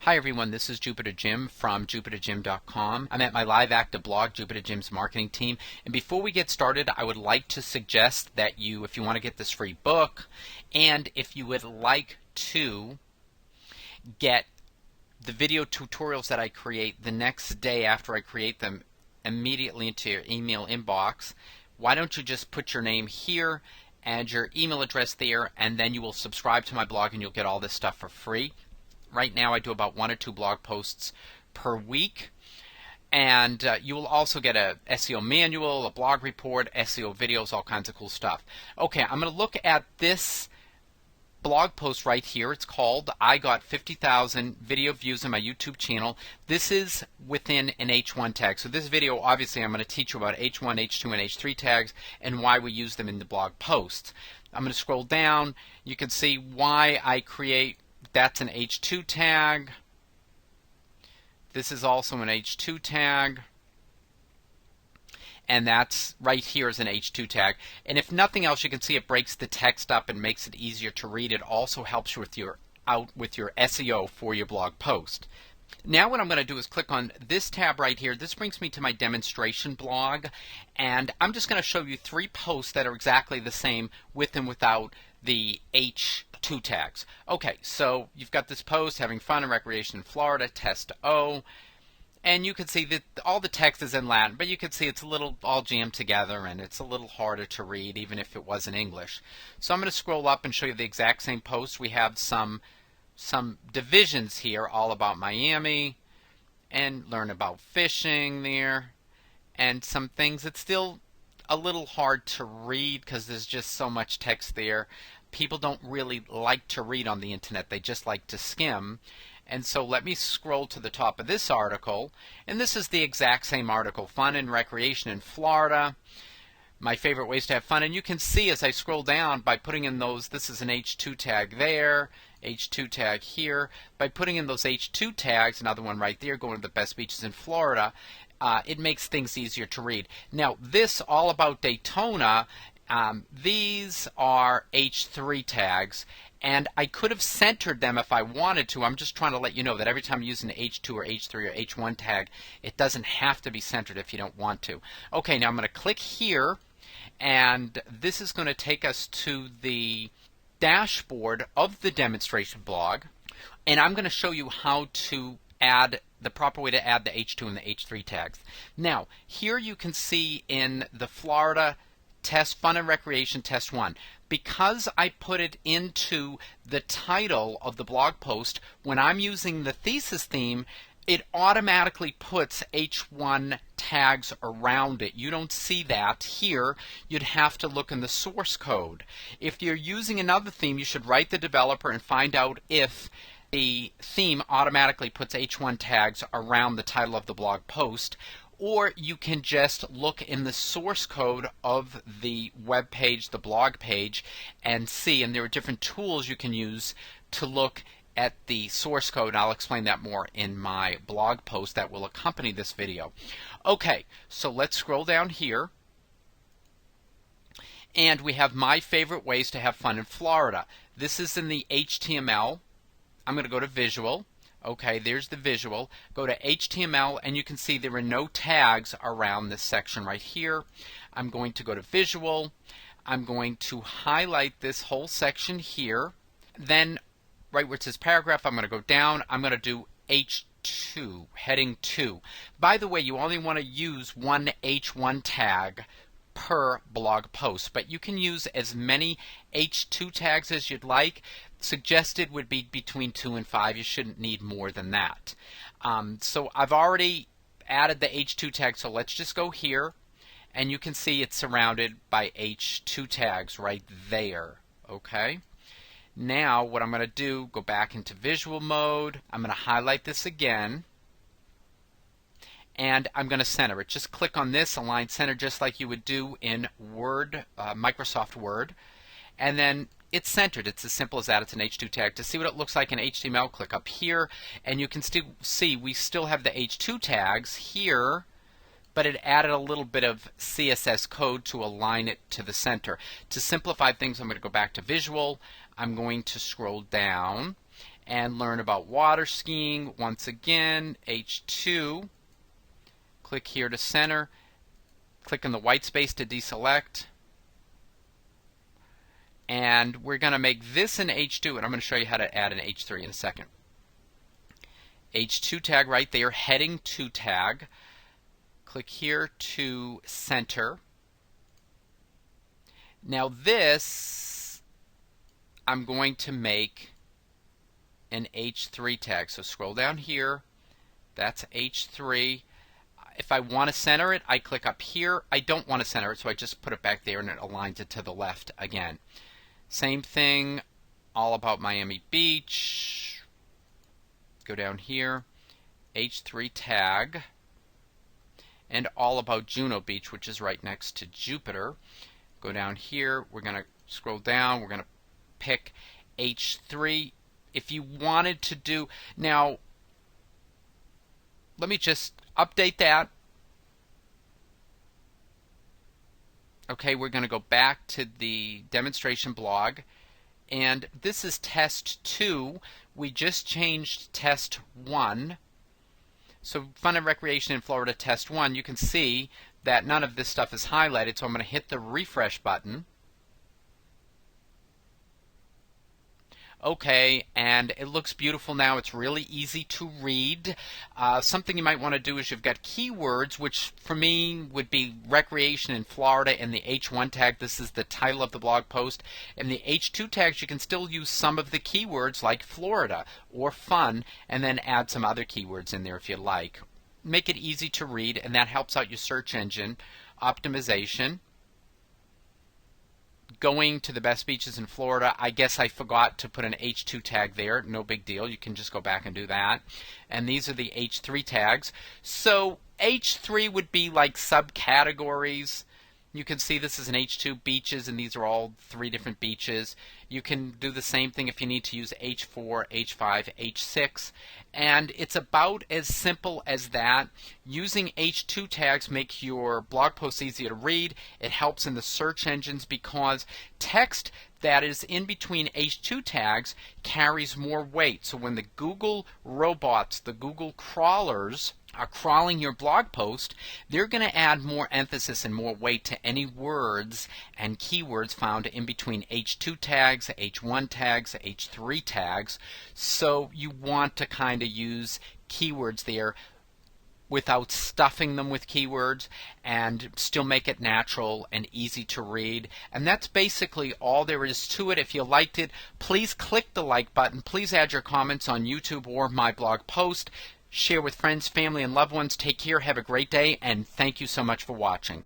Hi everyone, this is Jupiter Jim from jupiterjim.com. I'm at my live active blog, Jupiter Jim's marketing team. And before we get started, I would like to suggest that if you want to get this free book, and if you would like to get the video tutorials that I create the next day after I create them immediately into your email inbox, why don't you just put your name here and your email address there, and then you will subscribe to my blog and you'll get all this stuff for free. Right now I do about 1 or 2 blog posts per week, and you will also get a SEO manual, a blog report, SEO videos, all kinds of cool stuff. Okay, I'm going to look at this blog post right here. It's called I Got 50,000 Video Views on My YouTube Channel. This is within an H1 tag. So this video, obviously, I'm going to teach you about H1, H2, and H3 tags and why we use them in the blog posts. I'm going to scroll down. You can see why I create. That's an H2 tag. This is also an H2 tag. And that's right here is an H2 tag. And if nothing else, you can see it breaks the text up and makes it easier to read. It also helps you with your SEO for your blog post. Now what I'm going to do is click on this tab right here. This brings me to my demonstration blog, and I'm just going to show you 3 posts that are exactly the same with and without the H2 tags. Okay, so you've got this post, having fun and recreation in Florida, test O, and you can see that all the text is in Latin, but you can see it's a little all jammed together and it's a little harder to read even if it was in English. So I'm going to scroll up and show you the exact same post. We have some divisions here all about Miami and learn about fishing there and some things. It's still a little hard to read because there's just so much text there. People don't really like to read on the internet. They just like to skim. And so let me scroll to the top of this article, and this is the exact same article, Fun and Recreation in Florida. My favorite ways to have fun. And you can see as I scroll down by putting in those, this is an H2 tag there, H2 tag here. By putting in those H2 tags, another one right there, going to the best beaches in Florida, it makes things easier to read. Now this all about Daytona, these are H3 tags, and I could have centered them if I wanted to. I'm just trying to let you know that every time you use an H2 or H3 or H1 tag, it doesn't have to be centered if you don't want to. Okay, now I'm going to click here, and this is going to take us to the dashboard of the demonstration blog, and I'm going to show you how to add the proper way to add the H2 and the H3 tags. Now, here you can see in the Florida test, Fun and Recreation test 1. Because I put it into the title of the blog post, when I'm using the thesis theme, it automatically puts H1 tags around it. You don't see that here. You'd have to look in the source code. If you're using another theme, you should write the developer and find out if the theme automatically puts H1 tags around the title of the blog post. Or you can just look in the source code of the web page, the blog page, and see. And there are different tools you can use to look at the source code. And I'll explain that more in my blog post that will accompany this video. Okay, so let's scroll down here. And we have my favorite ways to have fun in Florida. This is in the HTML. I'm going to go to Visual. Okay, there's the visual. Go to HTML, and you can see there are no tags around this section right here. I'm going to go to Visual. I'm going to highlight this whole section here. Then, right where it says Paragraph, I'm going to go down. I'm going to do H2, Heading 2. By the way, you only want to use one H1 tag per blog post, but you can use as many H2 tags as you'd like. Suggested would be between 2 and 5. You shouldn't need more than that. So I've already added the H2 tag, so let's just go here, and you can see it's surrounded by H2 tags right there. Okay. Now what I'm going to do, go back into visual mode. I'm going to highlight this again, and I'm going to center it. Just click on this, align center, just like you would do in Word, Microsoft Word, and then it's centered. It's as simple as that. It's an H2 tag. To see what it looks like in HTML, click up here, and you can still see we still have the H2 tags here, but it added a little bit of CSS code to align it to the center. To simplify things, I'm going to go back to Visual. I'm going to scroll down, and learn about water skiing. Once again, H2. Click here to center. Click on the white space to deselect. And we're going to make this an H2, and I'm going to show you how to add an H3 in a second. H2 tag right there, heading 2 tag. Click here to center. Now this, I'm going to make an H3 tag. So scroll down here. That's H3. If I want to center it, I click up here. I don't want to center it, so I just put it back there and it aligns it to the left again. Same thing, all about Miami Beach. Go down here, H3 tag, and all about Juno Beach, which is right next to Jupiter. Go down here, we're going to scroll down, we're going to pick H3. If you wanted to do, now, let me just update that. Okay, we're going to go back to the demonstration blog, and this is test 2. We just changed test 1. So Fun and Recreation in Florida test 1, you can see that none of this stuff is highlighted, so I'm going to hit the refresh button. Okay, and it looks beautiful now. It's really easy to read. Something you might want to do is you've got keywords, which for me would be recreation in Florida and the H1 tag. This is the title of the blog post. And the H2 tags, you can still use some of the keywords like Florida or fun, and then add some other keywords in there if you like. Make it easy to read, and that helps out your search engine optimization. Going to the best beaches in Florida, I guess I forgot to put an H2 tag there. No big deal. You can just go back and do that. And these are the H3 tags. So H3 would be like subcategories. You can see this is an H2 beaches, and these are all 3 different beaches. You can do the same thing if you need to use H4, H5, H6. And it's about as simple as that. Using H2 tags makes your blog posts easier to read. It helps in the search engines because text that is in between H2 tags carries more weight. So when the Google robots, the Google crawlers, are crawling your blog post, they're going to add more emphasis and more weight to any words and keywords found in between H2 tags, H1 tags, H3 tags. So you want to kind of use keywords there without stuffing them with keywords and still make it natural and easy to read. And that's basically all there is to it. If you liked it, please click the like button. Please add your comments on YouTube or my blog post. Share with friends, family, and loved ones. Take care, have a great day, and thank you so much for watching.